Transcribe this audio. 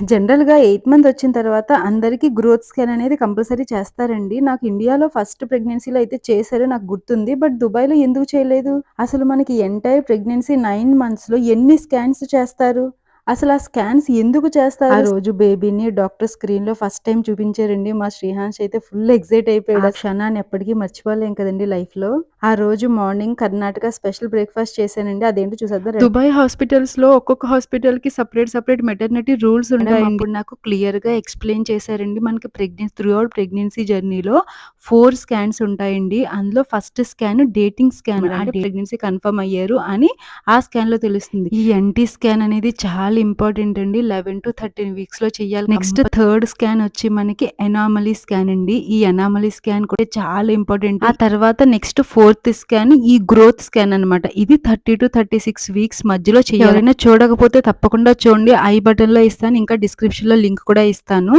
జనరల్‌గా 8 మంత్ వచ్చిన తర్వాత అందరికి గ్రోత్ స్కాన్ అనేది కంపల్సరీ చేస్తారండి. నాకు ఇండియాలో ఫస్ట్ ప్రెగ్నెన్సీలో అయితే చేశారు నాకు గుర్తుంది. బట్ దుబాయ్‌లో ఎందుకు చేయలేదు? అసలు మనకి ఎంటైర్ ప్రెగ్నెన్సీ 9 మంత్స్‌లో ఎన్ని స్కాన్స్ చేస్తారు? అసలు ఆ స్కాన్స్ ఎందుకు చేస్తారు? ఆ రోజు బేబీని డాక్టర్ స్క్రీన్‌లో ఫస్ట్ టైమ్ చూపించారండి. మా శ్రీహాన్ష్ అయితే ఫుల్ ఎక్సైట్ అయిపోయాడు. ఆ క్షణాన్ని ఎప్పటికీ మర్చిపోలేం కదండీ లైఫ్‌లో. ఆ రోజు మార్నింగ్ కర్ణాటక స్పెషల్ బ్రేక్‌ఫాస్ట్ చేశానండి. అదేంటో చూసేద్దాం రండి. దుబాయ్ హాస్పిటల్స్‌లో ఒక్కొక్క హాస్పిటల్‌కి సెపరేట్ మెటర్నిటీ రూల్స్ ఉంటాయండి. అప్పుడు నాకు క్లియర్‌గా ఎక్స్‌ప్లెయిన్ చేశారండి. మనకి త్రూ ఔట్ ప్రెగ్నెన్సీ జర్నీలో 4 స్కాన్స్ ఉంటాయండి. అందులో ఫస్ట్ స్కాన్ డేటింగ్ స్కాన్. అంటే ప్రెగ్నెన్సీ కన్ఫర్మ్ అయ్యారు అని ఆ స్కాన్‌లో తెలుస్తుంది. ఈ ఎన్‌టీ స్కాన్ అనేది చాలా ఇంపార్టెంట్ అండి. 11-13 వీక్స్‌లో చేయాలి. నెక్స్ట్ థర్డ్ స్కాన్ వచ్చి మనకి ఎనామలీ స్కాన్ అండి. ఈ ఎనామలీ స్కాన్ కూడా చాలా ఇంపార్టెంట్. ఆ తర్వాత నెక్స్ట్ ఫోర్త్ స్కాన్ ఈ గ్రోత్ స్కాన్ అన్నమాట. ఇది 30-36 వీక్స్ మధ్యలో చేయాలి. ఎవరైనా చూడకపోతే తప్పకుండా చూడండి. ఐ బటన్‌లో ఇస్తాను. ఇంకా డిస్క్రిప్షన్‌లో లింక్ కూడా ఇస్తాను.